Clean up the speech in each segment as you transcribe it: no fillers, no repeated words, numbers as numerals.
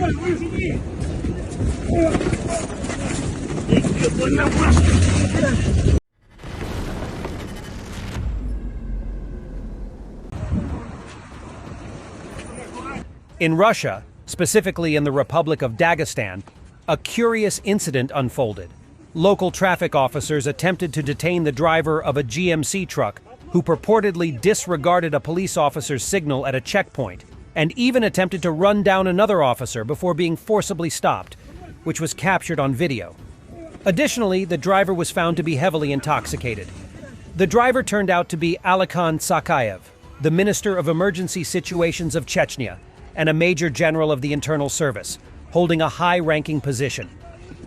In Russia, specifically in the Republic of Dagestan, a curious incident unfolded. Local traffic officers attempted to detain the driver of a GMC truck who purportedly disregarded a police officer's signal at a checkpoint and even attempted to run down another officer before being forcibly stopped, which was captured on video. Additionally, the driver was found to be heavily intoxicated. The driver turned out to be Alekhan Sakayev, the Minister of Emergency Situations of Chechnya, and a Major General of the Internal Service, holding a high-ranking position.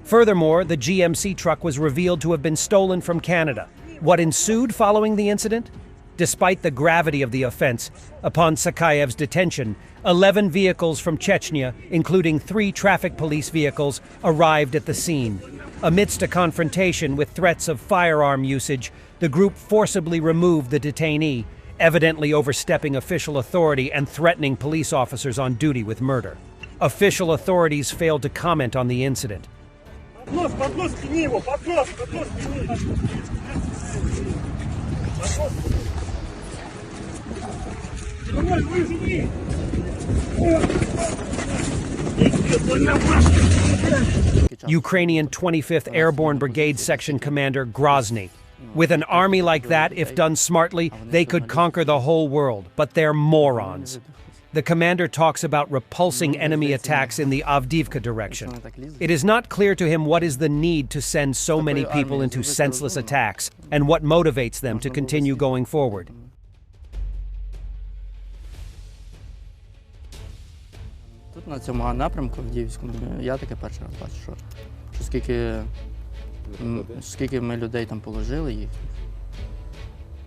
Furthermore, the GMC truck was revealed to have been stolen from Canada. What ensued following the incident? Despite the gravity of the offense, upon Sakayev's detention, 11 vehicles from Chechnya, including 3 traffic police vehicles, arrived at the scene. Amidst a confrontation with threats of firearm usage, the group forcibly removed the detainee, evidently overstepping official authority and threatening police officers on duty with murder. Official authorities failed to comment on the incident. Ukrainian 25th Airborne Brigade Section Commander Grozny. With an army like that, if done smartly, they could conquer the whole world, but they're morons. The commander talks about repulsing enemy attacks in the Avdiivka direction. It is not clear to him what is the need to send so many people into senseless attacks and what motivates them to continue going forward. Тут на цьому напрямку Авдіївському я таке перший раз бачу, що скільки ми людей там положили їх,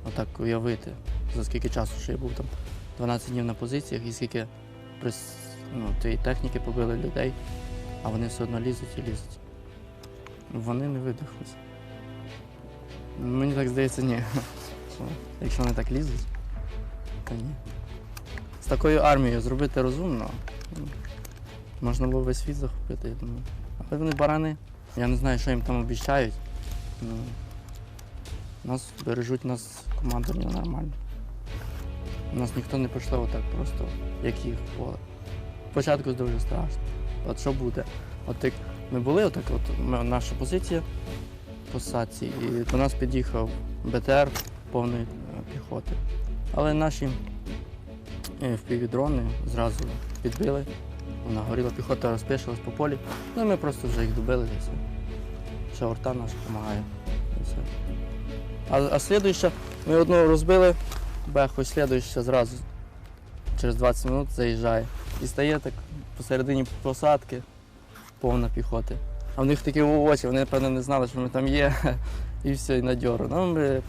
отак уявити, за скільки часу, що я був там 12 днів на позиціях і скільки тієї техніки побили людей, а вони все одно лізуть і лізуть. Вони не видихлися. Мені так здається, ні. Якщо вони так лізуть, то ні. З такою армією зробити розумно, можна було весь світ захопити, я думаю. Але вони барани. Я не знаю, що їм там обіцяють. Нас бережуть, нас командування нормально. Нас ніхто не пошле отак просто, як їх в поле. Спочатку дуже страшно. От що буде? От як ми були, отак, наша позиція по посадці, і до нас під'їхав БТР повної піхоти. Але наші FPV-дрони зразу підбили. Вона горіла, піхота розпишилась по полі, ну і ми просто вже їх добили і все. Ще орта наша допомагає. І все. А слідуюча, ми одну розбили, беху, слідуюча зразу через 20 хвилин заїжджає. І стає так посередині посадки повна піхоти. А в них такі очі, вони, напевно, не знали, що ми там є, і все, і надьору. Ну, ми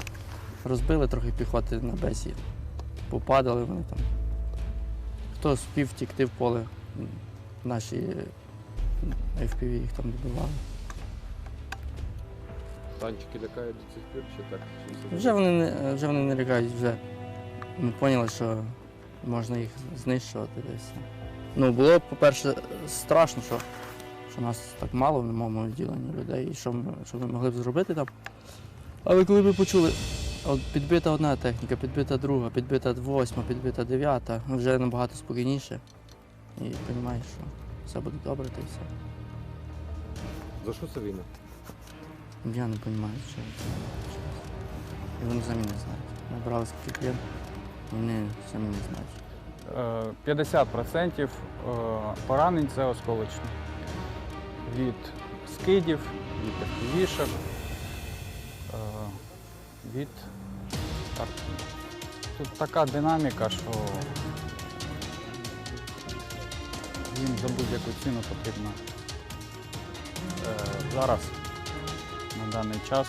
розбили трохи піхоти на бесі, попадали вони там. Хто спів втікти в поле, наші FPV їх там добивали. Танчики лякають до цих пір чи так? Вже вони не лякають, вже ми зрозуміли, що можна їх знищувати десь. Ну, було, по-перше, страшно, що нас так мало в моєму відділенні людей, і що ми могли б зробити там. Але коли ми почули, от підбита одна техніка, підбита друга, підбита 8, підбита 9, вже набагато спокійніше. І розумієш, що все буде добре, та й все. За що це війна? Я не розумію, що це. І вони самі не знають. Ми брали скільки плен, вони самі не знають. 50% поранень це осколочні. Від скидів, від FPV-шок, від арти. Тут така динаміка, що їм за будь-яку ціну потрібно зараз, на даний час,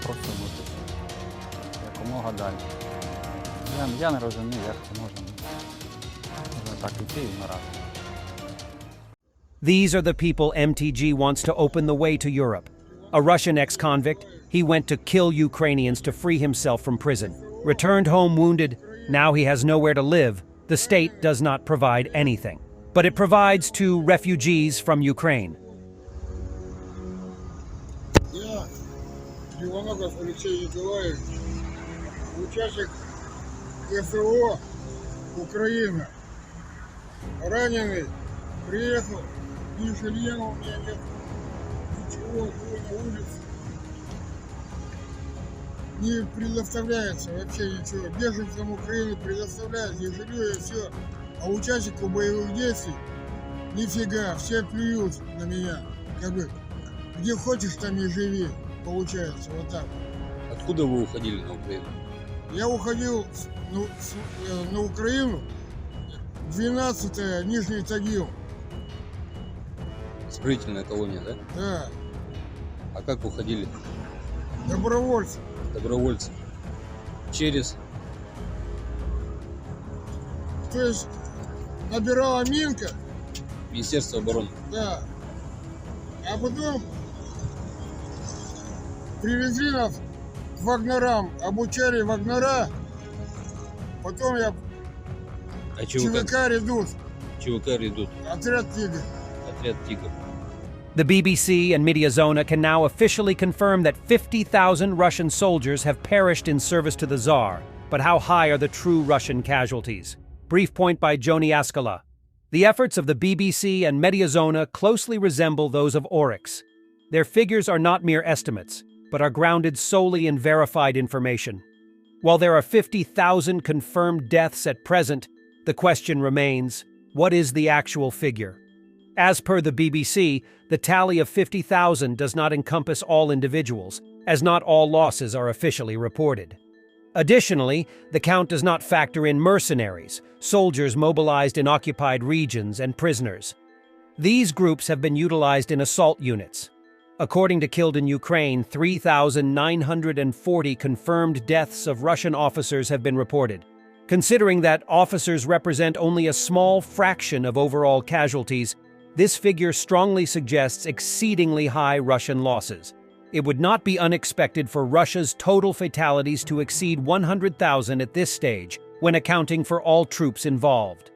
просунутися якомога далі. Я не розумію, як це можна так іти і вмирати. These are the people MTG wants to open the way to Europe. A Russian ex-convict, he went to kill Ukrainians to free himself from prison. Returned home wounded, now he has nowhere to live. The state does not provide anything. but it provides to refugees from Ukraine. Я, Иванов Алексей Николаевич, участник СВО Украина. Раненый, приехал, ни жилья у меня нет, ничего, живу на улице. Не предоставляется вообще ничего. Беженцам Украины предоставляют ни жилье и все. А участнику боевых действий нифига, все плюют на меня. Как бы, где хочешь, там и живи. Получается, вот так. Откуда вы уходили на Украину? Я уходил на Украину, 12-я, Нижний Тагил. Строительная колония, да? Да, А как уходили? добровольцы. Добровольцы. Через... То есть набирала Минка, Министерство обороны. да. А потом привезли нас к вагнерам, обучали вагнера. Потом я А ЧВК? ЧВК «Редут», ЧВК «Редут», отряд «Тигр». отряд «Тигр». The BBC and Mediazona can now officially confirm that 50,000 Russian soldiers have perished in service to the Tsar. But how high are the true Russian casualties? Brief point by Joni Askala. The efforts of the BBC and Mediazona closely resemble those of Oryx. Their figures are not mere estimates, but are grounded solely in verified information. While there are 50,000 confirmed deaths at present, the question remains, what is the actual figure? As per the BBC, the tally of 50,000 does not encompass all individuals, as not all losses are officially reported. Additionally, the count does not factor in mercenaries, soldiers mobilized in occupied regions, and prisoners. These groups have been utilized in assault units. According to Killed in Ukraine, 3,940 confirmed deaths of Russian officers have been reported. Considering that officers represent only a small fraction of overall casualties, this figure strongly suggests exceedingly high Russian losses. It would not be unexpected for Russia's total fatalities to exceed 100,000 at this stage, when accounting for all troops involved.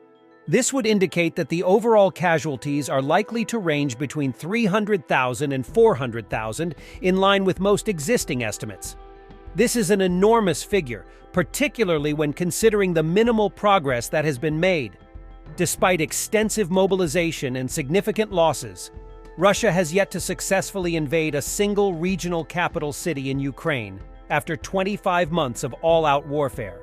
This would indicate that the overall casualties are likely to range between 300,000 and 400,000, in line with most existing estimates. This is an enormous figure, particularly when considering the minimal progress that has been made. Despite extensive mobilization and significant losses, Russia has yet to successfully invade a single regional capital city in Ukraine after 25 months of all-out warfare.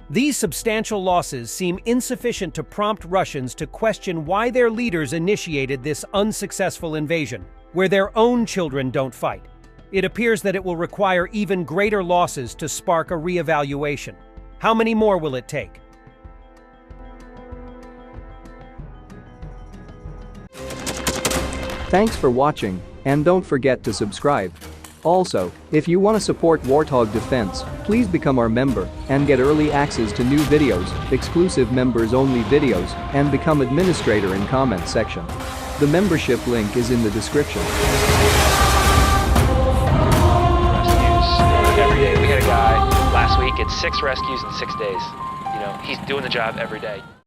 These substantial losses seem insufficient to prompt Russians to question why their leaders initiated this unsuccessful invasion, where their own children don't fight. It appears that it will require even greater losses to spark a re-evaluation. How many more will it take? Thanks for watching, and don't forget to subscribe. Also, if you want to support Warthog Defense, please become our member and get early access to new videos, exclusive members-only videos, and become administrator in comment section. The membership link is in the description. Rescues every day. We had a guy last week at 6 rescues in 6 days. You know, he's doing the job every day.